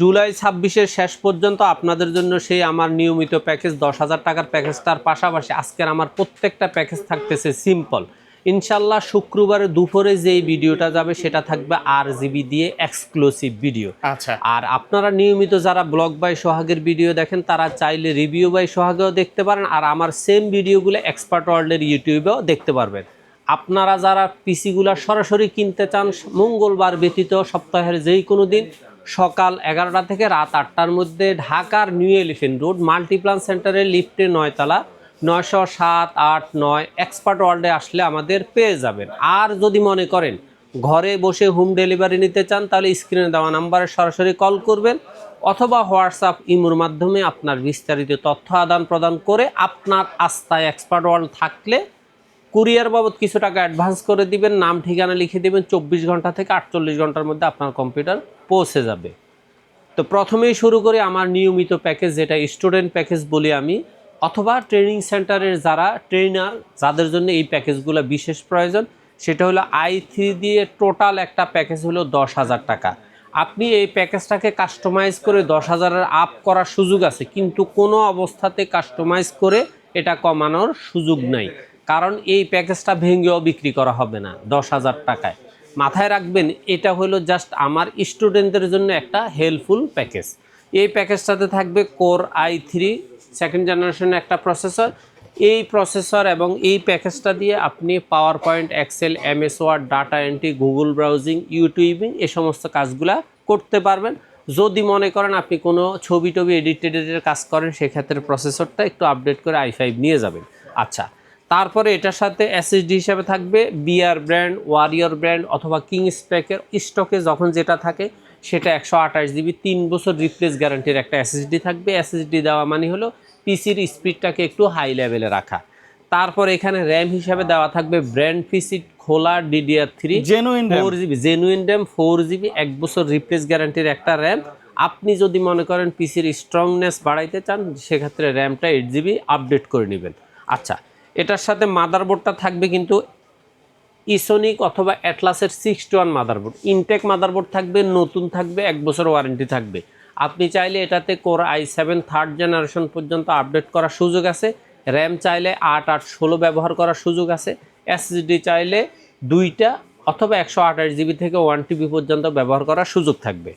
জুলাই 26-এর শেষ পর্যন্ত আপনাদের জন্য সেই আমার নিয়মিত প্যাকেজ 10,000 টাকার প্যাকেজটার পাশাপাশি আজকের আমার প্রত্যেকটা প্যাকেজ থাকতেছে সিম্পল। ইনশাল্লাহ শুক্রবারে দুপুরে যেই ভিডিওটা যাবে সেটা থাকবে RGB দিয়ে এক্সক্লুসিভ ভিডিও। আচ্ছা, আর আপনারা নিয়মিত যারা ব্লগ বাই সোহাগের ভিডিও দেখেন তারা চাইলে রিভিউ বাই সোহাগেও দেখতে পারেন, আর আমার সেম ভিডিওগুলো এক্সপার্ট ওয়ার্ল্ডের ইউটিউবেও দেখতে পারবেন। আপনারা যারা পিসিগুলো সরাসরি কিনতে চান মঙ্গলবার ব্যতীত সপ্তাহের যেই কোনো দিন সকাল 11টা থেকে রাত 8টার মধ্যে ঢাকার নিউ এলিফেন্ট রোড মাল্টিপ্লান সেন্টারের লিফটে 9 তলা 907, 8, 9 এক্সপার্ট ওয়ার্ল্ডে আসলে আমাদের পেয়ে যাবেন। আর যদি মনে করেন ঘরে বসে হোম ডেলিভারি নিতে চান তাহলে স্ক্রিনে দেওয়া নাম্বারে সরাসরি কল করবেন অথবা হোয়াটসঅ্যাপ ইমোর মাধ্যমে আপনার বিস্তারিত তথ্য আদান প্রদান করে আপনার আস্থায় এক্সপার্ট ওয়ার্ল্ড থাকলে কুরিয়ার বাবদ কিছু টাকা অ্যাডভান্স করে দিবেন, নাম ঠিকানা লিখে দিবেন, 24 ঘন্টা থেকে 48 ঘন্টার মধ্যে আপনার কম্পিউটার পৌঁছে যাবে। তো প্রথমেই শুরু করি আমার নিয়মিত প্যাকেজ, যেটা স্টুডেন্ট প্যাকেজ বলি আমি, অথবা ট্রেনিং সেন্টারের যারা ট্রেনার যাদের জন্য এই প্যাকেজগুলো বিশেষ প্রয়োজন, সেটা হলো i3 দিয়ে টোটাল একটা প্যাকেজ হলো 10,000 টাকা। আপনি এই প্যাকেজটাকে কাস্টমাইজ করে 10,000-এর আপ করার সুযোগ আছে, কিন্তু কোনো অবস্থাতে কাস্টমাইজ করে এটা কমানোর সুযোগ নাই, কারণ এই প্যাকেজটা ভেঙেও বিক্রি করা হবে না 10,000 টাকায়। মাথায় রাখবেন এটা হলো জাস্ট আমার স্টুডেন্টদের জন্য একটা হেল্পফুল প্যাকেজ। এই প্যাকেজটাতে থাকবে কোর i3 সেকেন্ড জেনারেশনের একটা প্রসেসর। এই প্রসেসর এবং এই প্যাকেজটা দিয়ে আপনি power point, excel, MS word, data entry, Google browsing, YouTubing এই সমস্ত কাজগুলা করতে পারবেন। যদি মনে করেন আপনি কোনো ছবি টবি এডিটের কাজ করেন সেক্ষেত্রে প্রসেসরটা একটু আপডেট করে i5 নিয়ে যাবেন। আচ্ছা, তারপরে এটার সাথে SSD হিসাবে থাকবে বিআর ব্র্যান্ড, ওয়ারিয়র ব্র্যান্ড অথবা কিং স্পেকের স্টকে যখন যেটা থাকে সেটা 128GB 3 বছর রিপ্লেস গ্যারান্টির একটা SSD থাকবে। SSD দেওয়া মানে হলো পিসির স্পিডটাকে একটু হাই লেভেলে রাখা। তারপর এখানে র্যাম হিসাবে দেওয়া থাকবে ব্র্যান্ড পিসি খোলা DDR3 4GB genuine RAM 4GB 1 বছর রিপ্লেস গ্যারান্টির একটা র্যাম। আপনি যদি মনে করেন পিসির স্ট্রংনেস বাড়াইতে চান সেক্ষেত্রে র্যামটা 8GB আপডেট করে নেবেন। আচ্ছা, এটার সাথে মাদারবোর্ডটা থাকবে কিন্তু ইসোনিক অথবা অ্যাটলাসের 6-1 মাদারবোর্ড। ইনটেক মাদারবোর্ড থাকবে, নতুন থাকবে, 1 বছর ওয়ারেন্টি থাকবে। আপনি চাইলে এটাতে কোর i7 থার্ড জেনারেশন পর্যন্ত আপডেট করার সুযোগ আছে। র্যাম চাইলে 8, 8, 16 ব্যবহার করার সুযোগ আছে। SSD চাইলে 2টা অথবা 128GB থেকে 1TB পর্যন্ত ব্যবহার করার সুযোগ থাকবে।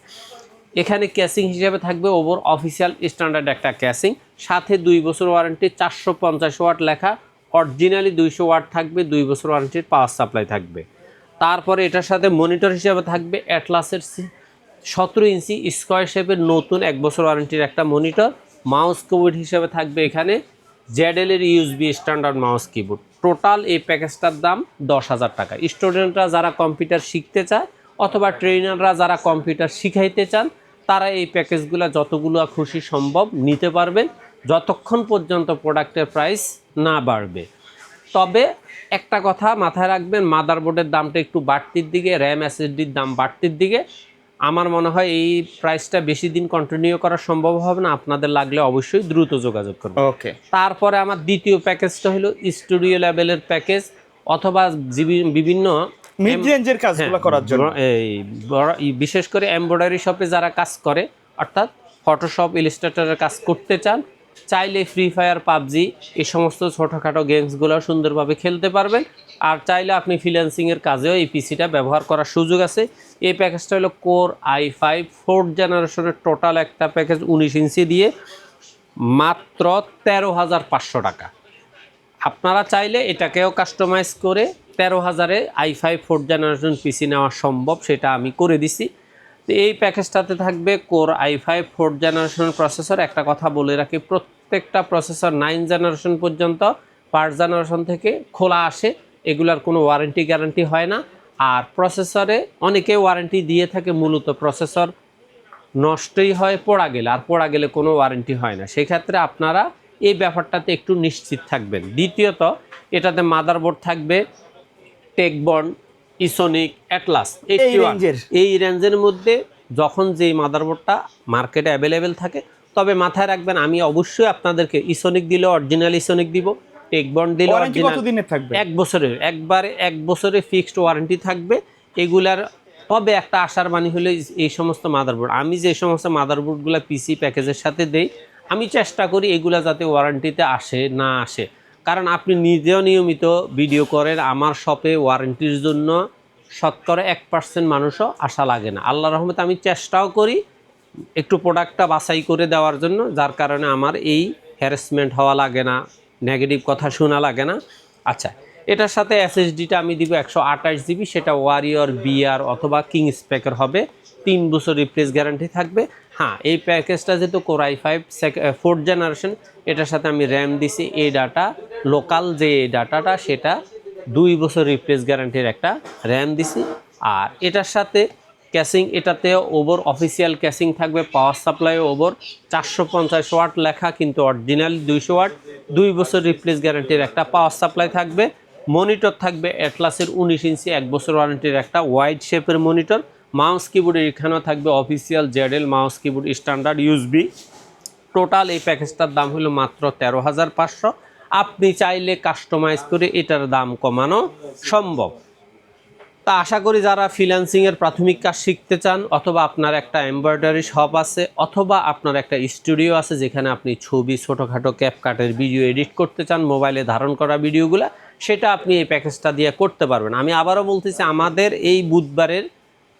এখানে ক্যাসিং হিসেবে থাকবে ওভার অফিসিয়াল স্ট্যান্ডার্ড একটা ক্যাসিং, সাথে 2 বছর ওয়ারেন্টি, 450 ওয়াট লেখা, অরিজিনালি 200 ওয়াট থাকবে, 2 বছর ওয়ারেন্টির পাওয়ার সাপ্লাই থাকবে। তারপরে এটার সাথে মনিটর হিসেবে থাকবে অ্যাটলাসের 17 ইঞ্চি স্কোয়ার শেপের নতুন 1 বছর ওয়ারেন্টির একটা মনিটর। মাউস কিবোর্ড হিসেবে থাকবে এখানে ZL এর USB standard mouse keyboard. Total এই প্যাকেজটার দাম 10,000 টাকা। স্টুডেন্টরা যারা কম্পিউটার শিখতে চায় অথবা ট্রেনাররা যারা কম্পিউটার শিখাইতে চান তারা এই প্যাকেজগুলো যতগুলো খুশি সম্ভব নিতে পারবেন যতক্ষণ পর্যন্ত প্রোডাক্টের প্রাইস না বাড়বে। তবে একটা কথা মাথায় রাখবেন, মাদারবোর্ডের দামটা একটু বাড়তির দিকে, র্যাম SSDর দাম বাড়তির দিকে। আমার মনে হয় এই প্রাইসটা বেশি দিন কন্টিনিউ করা সম্ভব হবে না, আপনাদের লাগলে অবশ্যই দ্রুত যোগাযোগ করবেন। ওকে, তারপরে আমার দ্বিতীয় প্যাকেজটা হলো স্টুডিও লেভেলের প্যাকেজ অথবা বিভিন্ন মিড রেঞ্জের কাজগুলো করার জন্য, এই বিশেষ করে এমব্রয়ডারি শপে যারা কাজ করে অর্থাৎ ফটোশপ, ইলাস্ট্রেটরের কাজ করতে চান, চাইলে ফ্রি ফায়ার, পাবজি এই সমস্ত ছোটোখাটো গেমসগুলো সুন্দরভাবে খেলতে পারবেন। আর চাইলে আপনি ফ্রিল্যান্সিংয়ের কাজেও এই পিসিটা ব্যবহার করার সুযোগ আছে। এই প্যাকেজটা হলো কোর i5 4th জেনারেশনের টোটাল একটা প্যাকেজ 19 ইঞ্চি দিয়ে মাত্র 13,500 টাকা। আপনারা চাইলে এটাকেও কাস্টমাইজ করে 13,000-এ i5 4th জেনারেশন পিসি নেওয়া সম্ভব, সেটা আমি করে দিছি। তো এই প্যাকেজটাতে থাকবে core i5 4th generation processor. একটা কথা বলে রাখি, প্রত্যেকটা প্রসেসর 9 জেনারেশন পর্যন্ত 1st জেনারেশন থেকে খোলা আসে, এগুলার কোনো ওয়ারেন্টি গ্যারান্টি হয় না। আর প্রসেসরে অনেকে ওয়ারেন্টি দিয়ে থাকে, মূলত প্রসেসর নষ্টই হয় পোড়া গেলে, আর পোড়া গেলে কোনো ওয়ারেন্টি হয় না। সেক্ষেত্রে আপনারা এই ব্যাপারটাতে একটু নিশ্চিত থাকবেন। দ্বিতীয়ত এটাতে মাদারবোর্ড থাকবে টেকবন্ড, ইসোনিক, অ্যাটলাস এই রেঞ্জের মধ্যে যখন যেই মাদারবোর্ডটা মার্কেটে অ্যাভেলেবেল থাকে। তবে মাথায় রাখবেন আমি অবশ্যই আপনাদেরকে ইসোনিক দিলে অরিজিনাল ইসোনিক দিব, টেকবন্ড দিলে অরিজিনাল 1 বছরের, একবারে 1 বছরের ফিক্সড ওয়ারেন্টি থাকবে। এগুলার তবে একটা আশার বাণী হলো এই সমস্ত মাদারবোর্ড, আমি যে সমস্ত মাদারবোর্ডগুলো পিসি প্যাকেজের সাথে দেই, আমি চেষ্টা করি এগুলা যাতে ওয়ারেন্টিতে আসে না আসে। কারণ আপনি নিজেও নিয়মিত ভিডিও করেন, আমার শপে ওয়ারেন্টির জন্য শতকরা 1% মানুষও আশা লাগে না। আল্লাহর রহমতে আমি চেষ্টাও করি একটু প্রোডাক্টটা বাছাই করে দেওয়ার জন্য, যার কারণে আমার এই হ্যারাসমেন্ট হওয়া লাগে না, নেগেটিভ কথা শোনা লাগে না। আচ্ছা, এটার সাথে এসএসডিটা আমি দিব 128 জিবি, সেটা ওয়ারিয়র বিআর অথবা কিং স্পেকের হবে, 3 বছর রিপ্লেস গ্যারান্টি থাকবে। হ্যাঁ, এই প্যাকেজটা যেহেতু কোর i5 4th জেনারেশন, এটার সাথে আমি র্যাম দিছি এই ডাটা, লোকাল যে এই ডাটাটা সেটা 2 বছর রিপ্লেস গ্যারান্টির একটা র্যাম দিছি। আর এটার সাথে ক্যাসিং, এটাতেও ওভার অফিসিয়াল ক্যাসিং থাকবে, পাওয়ার সাপ্লাই ওভার 450 ওয়াট লেখা, কিন্তু অরিজিনাল 200 ওয়াট, 2 বছর রিপ্লেস গ্যারান্টির একটা পাওয়ার সাপ্লাই থাকবে। মনিটর থাকবে অ্যাটলাসের 19 ইঞ্চি 1 বছর ওয়ারেন্টির একটা ওয়াইড শেপের মনিটর। মাউস কিবোর্ডের এখানেও থাকবে official Jedel mouse keyboard standard USB. Total এই প্যাকেজটার দাম হলো মাত্র 13,500। আপনি চাইলে কাস্টমাইজ করে এটার দাম কমানো সম্ভব। তা আশা করি যারা ফ্রিল্যান্সিংয়ের প্রাথমিক কাজ শিখতে চান, অথবা আপনার একটা এমব্রয়ডারি শপ আছে, অথবা আপনার একটা স্টুডিও আছে যেখানে আপনি ছবি, ছোটোখাটো ক্যাপকাটের ভিডিও এডিট করতে চান, মোবাইলে ধারণ করা ভিডিওগুলো, সেটা আপনি এই প্যাকেজটা দিয়ে করতে পারবেন। আমি আবারও বলতেছি, আমাদের এই বুধবারের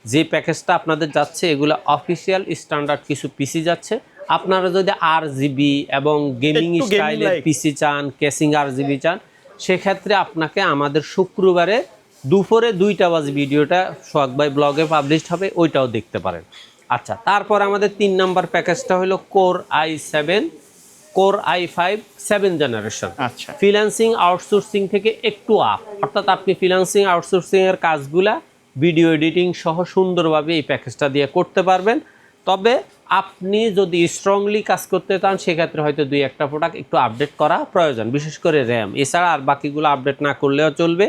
যে প্যাকেজটা আপনাদের যাচ্ছে, এগুলো অফিসিয়াল স্ট্যান্ডার্ড কিছু পিসি যাচ্ছে। আপনারা যদি RGB এবং গেমিং স্টাইলের পিসি চান, কেসিং RGB চান, সেক্ষেত্রে আপনাকে আমাদের শুক্রবারে দুপুরে 2টা বাজে ভিডিওটা সোহাগ ভাই ব্লগে পাবলিশড হবে, ওইটাও দেখতে পারেন। আচ্ছা, তারপর আমাদের 3 নাম্বার প্যাকেজটা হলো কোর i5 7 জেনারেশন। আচ্ছা, ফ্রিল্যান্সিং আউটসোর্সিং থেকে একটু আপ, অর্থাৎ আপনি ফ্রিল্যান্সিং আউটসোর্সিংয়ের কাজগুলা ভিডিও এডিটিং সহ সুন্দরভাবে এই প্যাকেজটা দিয়ে করতে পারবেন। তবে আপনি যদি স্ট্রংলি কাজ করতে চান, সেক্ষেত্রে হয়তো 2-1টা প্রোডাক্ট একটু আপডেট করা প্রয়োজন, বিশেষ করে র্যাম। এছাড়া আর বাকিগুলো আপডেট না করলেও চলবে।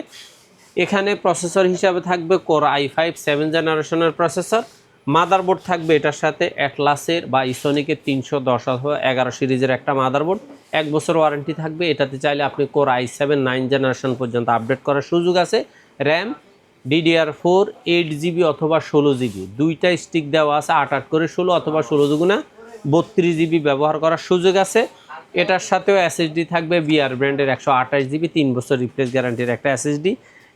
এখানে প্রসেসর হিসাবে থাকবে কোর i5 7 জেনারেশনের প্রসেসর। মাদারবোর্ড থাকবে এটার সাথে অ্যাটলাসের বা ইসোনিকের 310 অথবা 11 সিরিজের একটা মাদারবোর্ড, 1 বছর ওয়ারেন্টি থাকবে। এটাতে চাইলে আপনি কোর i7 9 জেনারেশন পর্যন্ত আপডেট করার সুযোগ আছে। র্যাম DDR4 8GB অথবা 16GB, 2টা স্টিক দেওয়া আছে, 8 করে 16 অথবা 16 দুগুণা 32GB ব্যবহার করার সুযোগ আছে। এটার সাথেও SSD থাকবে বিআর ব্র্যান্ডের 128GB, 3 বছর রিপ্লেস গ্যারান্টির একটা SSD।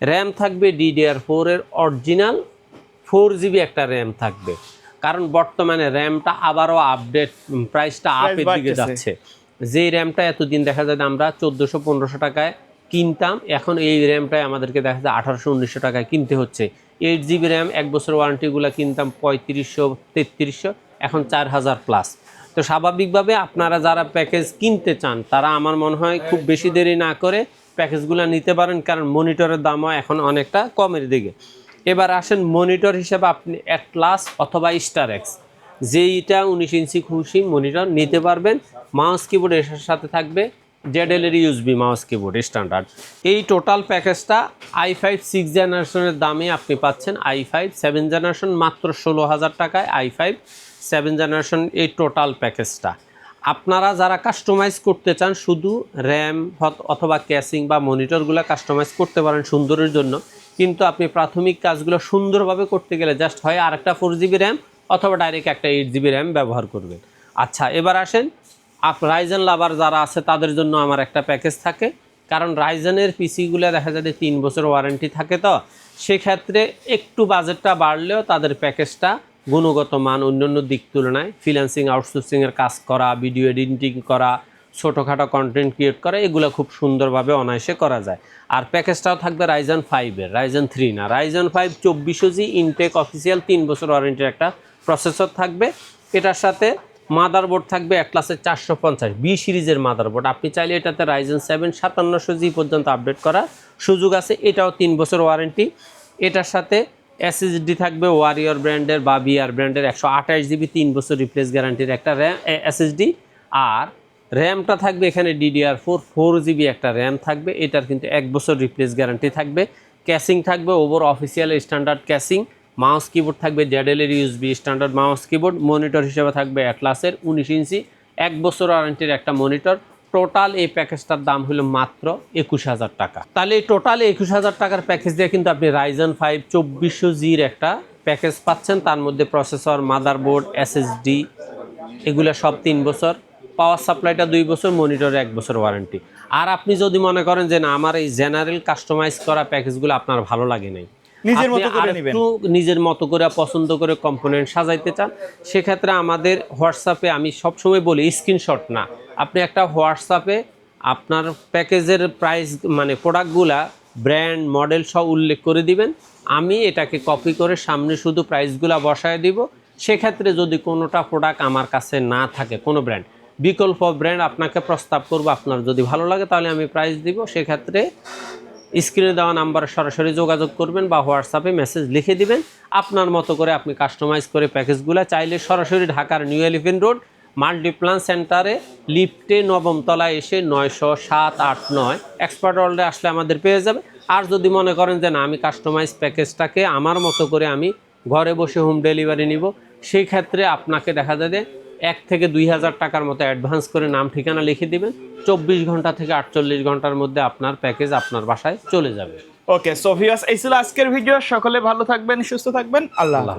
র্যাম থাকবে DDR4 এর অরিজিনাল 4GB একটা র্যাম থাকবে, কারণ বর্তমানে র্যামটা আবারও আপডেট, প্রাইসটা আপের দিকে যাচ্ছে। যেই র্যামটা এতদিন দেখা যায় আমরা 1400-1500 টাকায় কিনতাম, এখন এই র্যামটাই আমাদেরকে দেখা যায় 1800-1900 টাকায় কিনতে হচ্ছে। 8GB র্যাম 1 বছর ওয়ারেন্টিগুলো কিনতাম 3500-3300, এখন 4000 প্লাস। তো স্বাভাবিকভাবে আপনারা যারা প্যাকেজ কিনতে চান, তারা আমার মনে হয় খুব বেশি দেরি না করে প্যাকেজগুলো নিতে পারেন, কারণ মনিটরের দামও এখন অনেকটা কমের দিকে। এবার আসেন মনিটর হিসেবে আপনি অ্যাটলাস অথবা স্টারএক্স, যেইটা 19 ইঞ্চি খুশি মনিটর নিতে পারবেন। মাউস কিবোর্ড এর সাথে থাকবে জেডেল এর ইউএসবি মাউস কিবোর্ড স্ট্যান্ডার্ড। এই টোটাল প্যাকেজটা i5 6 জেনারেশনের দামে আপনি পাচ্ছেন i5 7 জেনারেশন মাত্র 16,000 টাকায়। i5 7 জেনারেশন এই টোটাল প্যাকেজটা আপনারা যারা কাস্টমাইজ করতে চান, শুধু র্যাম অথবা ক্যাসিং বা মনিটরগুলো কাস্টমাইজ করতে পারেন সুন্দরের জন্য, কিন্তু আপনি প্রাথমিক কাজগুলো সুন্দরভাবে করতে গেলে জাস্ট হয় আরেকটা 4GB র্যাম অথবা ডাইরেক্ট একটা 8GB র্যাম ব্যবহার করবেন। আচ্ছা, এবার আসেন রাইজেন লাভার যারা আছে তাদের জন্য আমার একটা প্যাকেজ থাকে, কারণ রাইজেনের পিসিগুলো দেখা যায় 3 বছর ওয়ারেন্টি থাকে, তো সেক্ষেত্রে একটু বাজেটটা বাড়লেও তাদের প্যাকেজটা গুণগত মান অন্যান্য দিক তুলনায়, ফ্রিল্যান্সিং আউটসোর্সিংয়ের কাজ করা, ভিডিও এডিটিং করা, ছোটোখাটো কন্টেন্ট ক্রিয়েট করা, এগুলো খুব সুন্দরভাবে অনায়াসে করা যায়। আর প্যাকেজটাও থাকবে রাইজেন 5-এর, রাইজেন 3 না, রাইজেন 5 2400G ইনটেক অফিসিয়াল 3 বছর ওয়ারেন্টির একটা প্রসেসর থাকবে। এটার সাথে মাদারবোর্ড থাকবে অ্যাটলাসের 450 B সিরিজের মাদারবোর্ড। আপনি চাইলে এটাতে রাইজেন 7 5700G পর্যন্ত আপডেট করার সুযোগ আছে, এটাও 3 বছর ওয়ারেন্টি। এটার সাথে SSD থাকবে ওয়ারিয়র ব্র্যান্ডের বা বিআর ব্র্যান্ডের 128GB 3 বছর রিপ্লেস গ্যারান্টির একটা SSD। আর র্যামটা থাকবে এখানে DDR4 4GB একটা র্যাম থাকবে, এটার কিন্তু 1 বছর রিপ্লেস গ্যারান্টি থাকবে। ক্যাসিং থাকবে over official standard casing. Mouse keyboard থাকবে জেডেল এর USB standard mouse keyboard. Monitor হিসেবে থাকবে অ্যাটলাসের 19 ইঞ্চি 1 বছর ওয়ারেন্টির একটা মনিটর। টোটাল এই প্যাকেজটার দাম হলো মাত্র 21,000 টাকা। তাহলে এই টোটাল 21,000 টাকার প্যাকেজ দিয়ে কিন্তু আপনি রাইজেন 5 2400G'র একটা প্যাকেজ পাচ্ছেন, তার মধ্যে প্রসেসর, মাদারবোর্ড, এসএসডি এগুলো সব 3 বছর, পাওয়ার সাপ্লাইটা 2 বছর, মনিটরে 1 বছর ওয়ারেন্টি। আর আপনি যদি মনে করেন যে না আমার এই জেনারেল কাস্টমাইজ করা প্যাকেজগুলো আপনার ভালো লাগে নাই, নিজের আপনি মতো করে নেবেন, আরেকটু নিজের মতো করে পছন্দ করে কম্পোনেন্ট সাজাইতে চান, সেক্ষেত্রে আমাদের হোয়াটসঅ্যাপে আমি সবসময় বলি স্ক্রিনশট না, আপনি একটা হোয়াটসঅ্যাপে আপনার প্যাকেজের প্রাইস মানে প্রোডাক্টগুলা ব্র্যান্ড মডেল সব উল্লেখ করে দিবেন, আমি এটাকে কপি করে সামনে শুধু প্রাইসগুলা বসায় দিব। সেক্ষেত্রে যদি কোনোটা প্রোডাক্ট আমার কাছে না থাকে, কোনো ব্র্যান্ড, বিকল্প ব্র্যান্ড আপনাকে প্রস্তাব করব, আপনার যদি ভালো লাগে তাহলে আমি প্রাইস দিব। সেক্ষেত্রে স্ক্রিনে দেওয়া নাম্বারে সরাসরি যোগাযোগ করবেন বা হোয়াটসঅ্যাপে মেসেজ লিখে দিবেন, আপনার মতো করে আপনি কাস্টমাইজ করে প্যাকেজগুলো চাইলে সরাসরি ঢাকার নিউ এলিফ্যান্ট রোড মাল্টিপ্লান সেন্টারে লিফটে 9ম তলায় এসে 907-8-9 এক্সপার্ট ওয়ার্ল্ডে আসলে আমাদের পেয়ে যাবে। আর যদি মনে করেন যে না আমি কাস্টমাইজ প্যাকেজটাকে আমার মতো করে আমি ঘরে বসে হোম ডেলিভারি নিব, সেই ক্ষেত্রে আপনাকে দেখা যাবে 1 থেকে 2,000 টাকার মতো অ্যাডভান্স করে নাম ঠিকানা লিখে দিবেন, 24 ঘন্টা থেকে 48 ঘন্টার মধ্যে আপনার প্যাকেজ আপনার বাসায় চলে যাবে। ওকে, সো ভিউয়ার্স, এই ছিল আজকের ভিডিও। সকলে ভালো থাকবেন, সুস্থ থাকবেন, আল্লাহ হাফেজ।